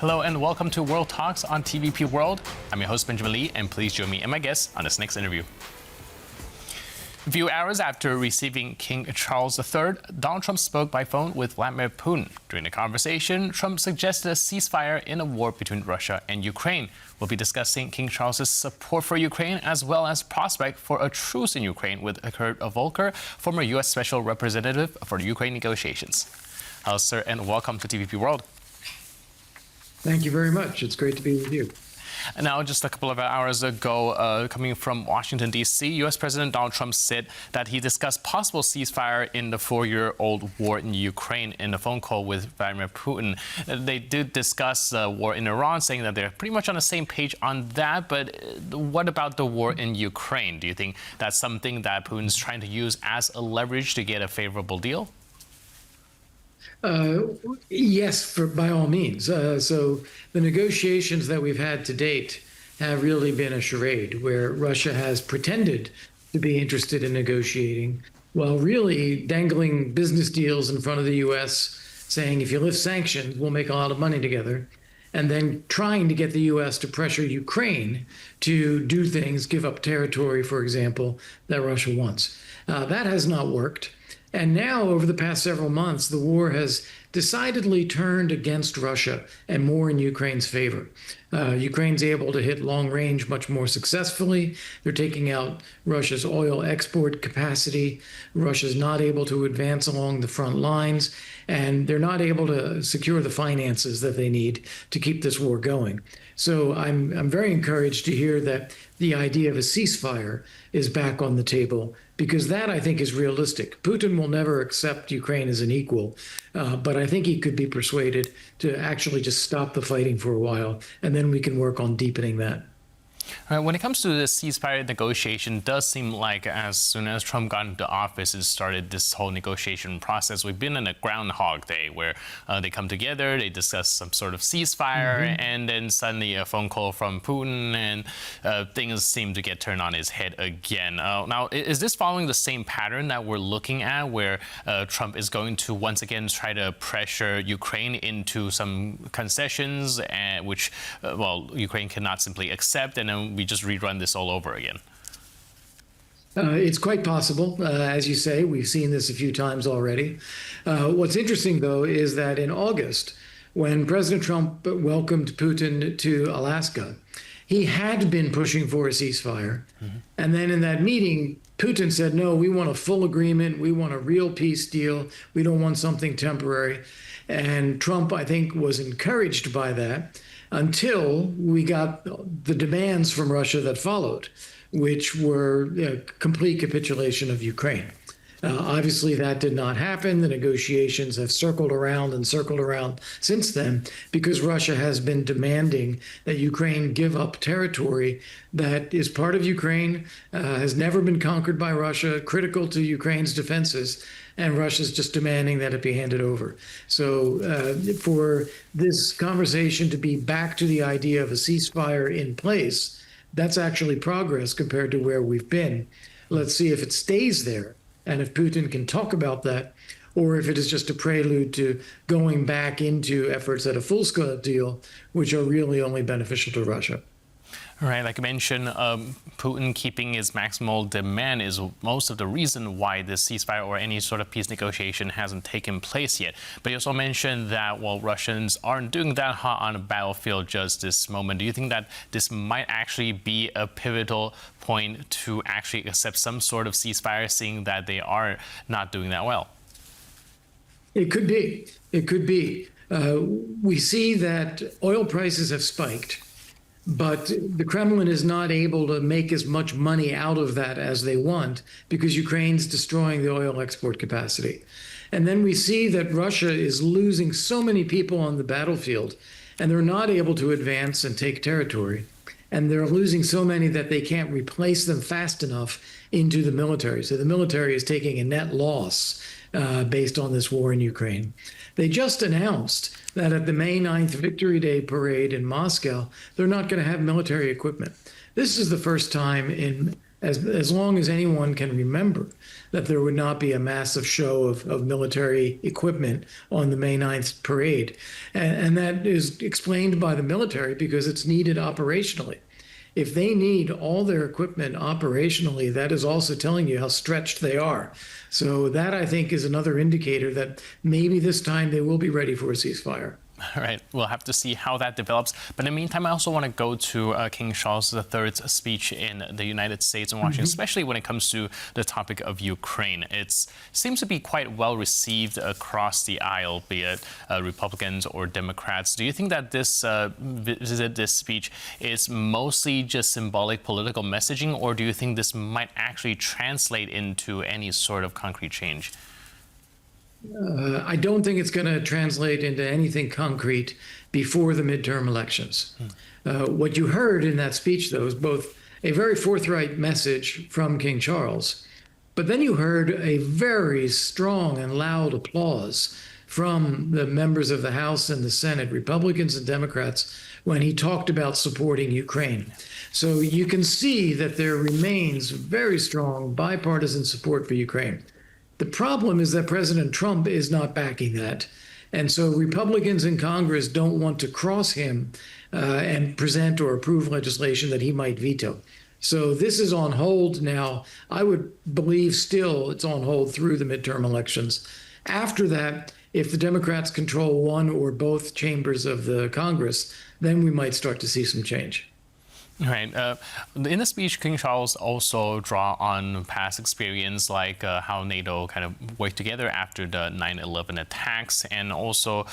Hello and welcome to World Talks on TVP World. I'm your host, Benjamin Lee, and please join me and my guests on this next interview. A few hours after receiving King Charles III, Donald Trump spoke by phone with Vladimir Putin. During the conversation, Trump suggested a ceasefire in a war between Russia and Ukraine. We'll be discussing King Charles's support for Ukraine as well as prospect for a truce in Ukraine with Kurt Volker, former U.S. Special Representative for the Ukraine negotiations. Hello, sir, and welcome to TVP World. Thank you very much. It's great to be with you. Now, just a couple of hours ago, coming from Washington, D.C., U.S. President Donald Trump said that he discussed possible ceasefire in the four-year-old war in Ukraine in a phone call with Vladimir Putin. They did discuss the war in Iran, saying that they're pretty much on the same page on that. But what about the war in Ukraine? Do you think that's something that Putin's trying to use as a leverage to get a favorable deal? Yes, by all means. So the negotiations that we've had to date have really been a charade where Russia has pretended to be interested in negotiating while really dangling business deals in front of the U.S., saying, if you lift sanctions, we'll make a lot of money together, and then trying to get the U.S. to pressure Ukraine to do things, give up territory, for example, that Russia wants. That has not worked. And now, over the past several months, the war has decidedly turned against Russia and more in Ukraine's favor. Ukraine's able to hit long range much more successfully. They're taking out Russia's oil export capacity. Russia's not able to advance along the front lines, and they're not able to secure the finances that they need to keep this war going. So I'm very encouraged to hear that the idea of a ceasefire is back on the table, because that, I think, is realistic. Putin will never accept Ukraine as an equal, but I think he could be persuaded to actually just stop the fighting for a while, and then we can work on deepening that. When it comes to the ceasefire negotiation, it does seem like as soon as Trump got into office, it started this whole negotiation process. We've been in a Groundhog Day where they come together, they discuss some sort of ceasefire, and then suddenly a phone call from Putin, and things seem to get turned on his head again. Now, is this following the same pattern that we're looking at, where Trump is going to once again try to pressure Ukraine into some concessions, which, well, Ukraine cannot simply accept, and then we just rerun this all over again? It's quite possible. As you say, we've seen this a few times already. What's interesting, though, is that in August, when President Trump welcomed Putin to Alaska, he had been pushing for a ceasefire. And then in that meeting, Putin said, no, we want a full agreement. We want a real peace deal. We don't want something temporary. And Trump, I think, was encouraged by that, until we got the demands from Russia that followed, which were complete capitulation of Ukraine. Obviously, that did not happen. The negotiations have circled around since then, because Russia has been demanding that Ukraine give up territory that is part of Ukraine, has never been conquered by Russia, critical to Ukraine's defenses, and Russia's just demanding that it be handed over. So for this conversation to be back to the idea of a ceasefire in place, that's actually progress compared to where we've been. Let's see if it stays there, and if Putin can talk about that, or if it is just a prelude to going back into efforts at a full-scale deal, which are really only beneficial to Russia. Right, like I mentioned, Putin keeping his maximal demand is most of the reason why this ceasefire or any sort of peace negotiation hasn't taken place yet. But you also mentioned that, well, Russians aren't doing that hot on the battlefield just this moment. Do you think that this might actually be a pivotal point to actually accept some sort of ceasefire, seeing that they are not doing that well? It could be. It could be. We see that oil prices have spiked, but the Kremlin is not able to make as much money out of that as they want, because Ukraine's destroying the oil export capacity. And then we see that Russia is losing so many people on the battlefield, and they're not able to advance and take territory. And they're losing so many that they can't replace them fast enough into the military. So the military is taking a net loss based on this war in Ukraine. They just announced that at the May 9th Victory Day parade in Moscow, they're not going to have military equipment. This is the first time in as long as anyone can remember that there would not be a massive show of military equipment on the May 9th parade. And that is explained by the military because it's needed operationally. If they need all their equipment operationally, that is also telling you how stretched they are. So that, I think, is another indicator that maybe this time they will be ready for a ceasefire. All right, we'll have to see how that develops. But in the meantime, I also want to go to King Charles III's speech in the United States and Washington, especially when it comes to the topic of Ukraine. It seems to be quite well received across the aisle, be it Republicans or Democrats. Do you think that this visit, this speech, is mostly just symbolic political messaging, or do you think this might actually translate into any sort of concrete change? I don't think it's going to translate into anything concrete before the midterm elections. What you heard in that speech, though, is both a very forthright message from King Charles, but then you heard a very strong and loud applause from the members of the House and the Senate, Republicans and Democrats, when he talked about supporting Ukraine. So you can see that there remains very strong bipartisan support for Ukraine. The problem is that President Trump is not backing that. And so Republicans in Congress don't want to cross him and present or approve legislation that he might veto. So this is on hold now. I would believe still it's on hold through the midterm elections. After that, if the Democrats control one or both chambers of the Congress, then we might start to see some change. Right. In the speech, King Charles also draw on past experience, like how NATO kind of worked together after the 9/11 attacks, and also,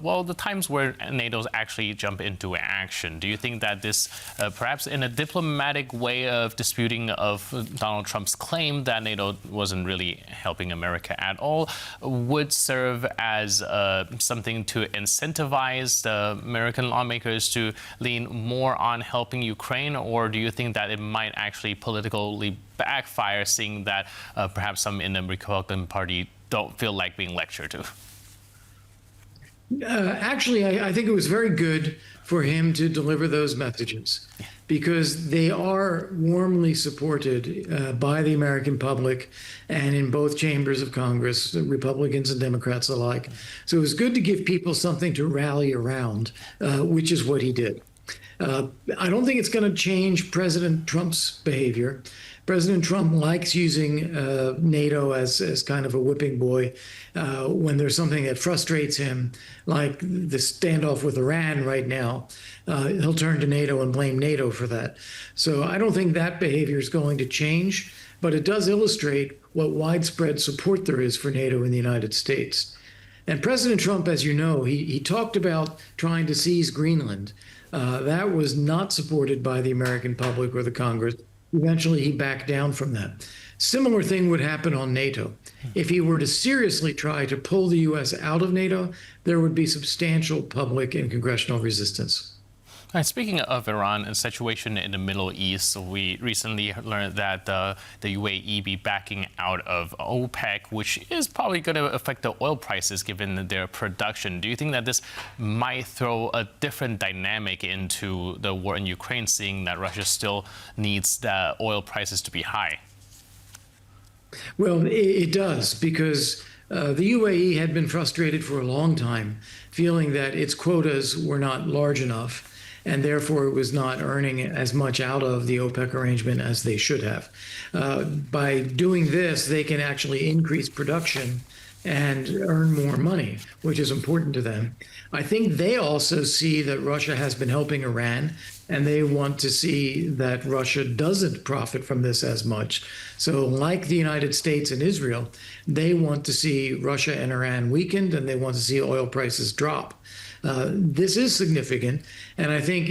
well, the times where NATO's actually jump into action. Do you think that this, perhaps in a diplomatic way of disputing of Donald Trump's claim that NATO wasn't really helping America at all, would serve as something to incentivize the American lawmakers to lean more on helping Ukraine? Or do you think that it might actually politically backfire, seeing that perhaps some in the Republican Party don't feel like being lectured to? Actually, I think it was very good for him to deliver those messages because they are warmly supported by the American public and in both chambers of Congress, Republicans and Democrats alike. So it was good to give people something to rally around, which is what he did. I don't think it's going to change President Trump's behavior. President Trump likes using NATO as kind of a whipping boy when there's something that frustrates him, like the standoff with Iran right now. He'll turn to NATO and blame NATO for that. So I don't think that behavior is going to change, but it does illustrate what widespread support there is for NATO in the United States. And President Trump, as you know, he talked about trying to seize Greenland. That was not supported by the American public or the Congress. Eventually, he backed down from that. Similar thing would happen on NATO. If he were to seriously try to pull the U.S. out of NATO, there would be substantial public and congressional resistance. All right, speaking of Iran and situation in the Middle East, we recently learned that the UAE be backing out of OPEC, which is probably going to affect the oil prices given their production. Do you think that this might throw a different dynamic into the war in Ukraine, seeing that Russia still needs the oil prices to be high? Well, it does, because the UAE had been frustrated for a long time, feeling that its quotas were not large enough, and therefore it was not earning as much out of the OPEC arrangement as they should have. By doing this, they can actually increase production and earn more money, which is important to them. I think they also see that Russia has been helping Iran, and they want to see that Russia doesn't profit from this as much. So like the United States and Israel, they want to see Russia and Iran weakened, and they want to see oil prices drop. This is significant, and I think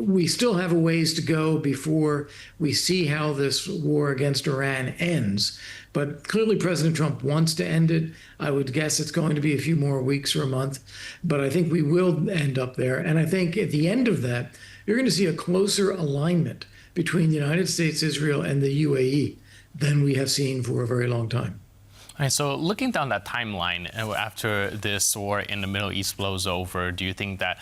we still have a ways to go before we see how this war against Iran ends. But clearly President Trump wants to end it. I would guess it's going to be a few more weeks or a month, but I think we will end up there. And I think at the end of that, you're going to see a closer alignment between the United States, Israel, and the UAE than we have seen for a very long time. All right, so looking down that timeline, after this war in the Middle East blows over, do you think that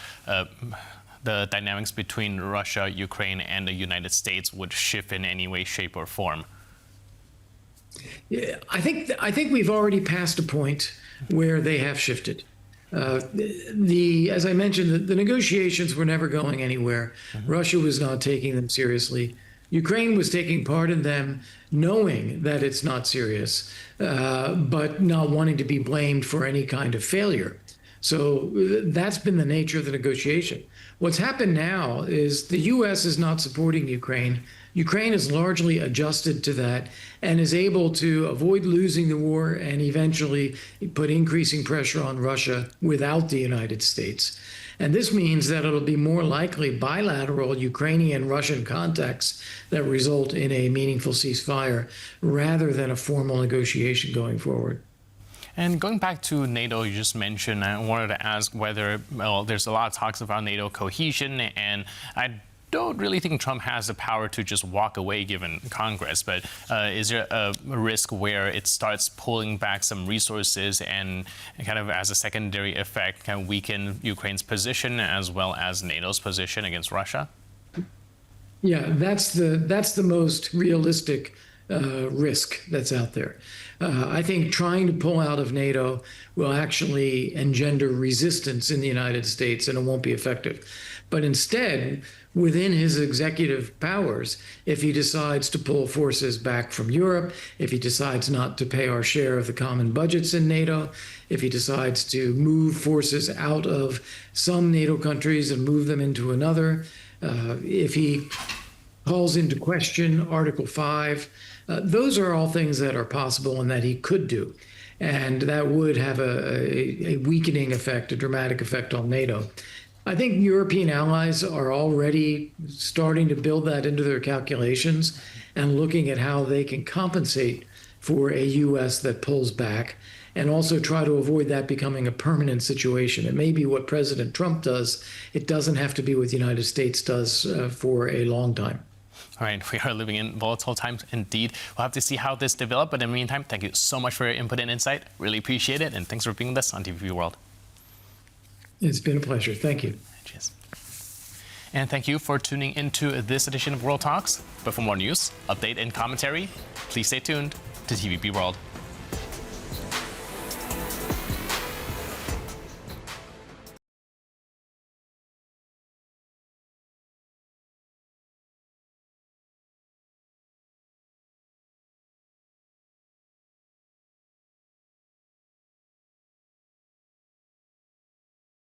the dynamics between Russia, Ukraine, and the United States would shift in any way, shape, or form? Yeah, I think we've already passed a point where they have shifted. As I mentioned, the negotiations were never going anywhere. Russia was not taking them seriously. Ukraine was taking part in them, knowing that it's not serious, but not wanting to be blamed for any kind of failure. So that's been the nature of the negotiation. What's happened now is the U.S. is not supporting Ukraine. Ukraine is largely adjusted to that and is able to avoid losing the war and eventually put increasing pressure on Russia without the United States. And this means that it'll be more likely bilateral Ukrainian-Russian contacts that result in a meaningful ceasefire rather than a formal negotiation going forward. And going back to NATO, you just mentioned, I wanted to ask whether, well, there's a lot of talks about NATO cohesion, and I don't really think Trump has the power to just walk away given Congress, but is there a risk where it starts pulling back some resources and kind of as a secondary effect can weaken Ukraine's position as well as NATO's position against Russia? Yeah, that's the most realistic risk that's out there. I think trying to pull out of NATO will actually engender resistance in the United States, and it won't be effective. But instead, within his executive powers, if he decides to pull forces back from Europe, if he decides not to pay our share of the common budgets in NATO, if he decides to move forces out of some NATO countries and move them into another, if he calls into question Article 5, those are all things that are possible and that he could do. And that would have a weakening effect, a dramatic effect on NATO. I think European allies are already starting to build that into their calculations and looking at how they can compensate for a U.S. that pulls back and also try to avoid that becoming a permanent situation. It may be what President Trump does. It doesn't have to be what the United States does for a long time. All right, we are living in volatile times indeed. We'll have to see how this develops. But in the meantime, thank you so much for your input and insight. Really appreciate it. And thanks for being with us on TVP World. It's been a pleasure. Thank you. Cheers. And thank you for tuning into this edition of World Talks. But for more news, update, and commentary, please stay tuned to TVP World.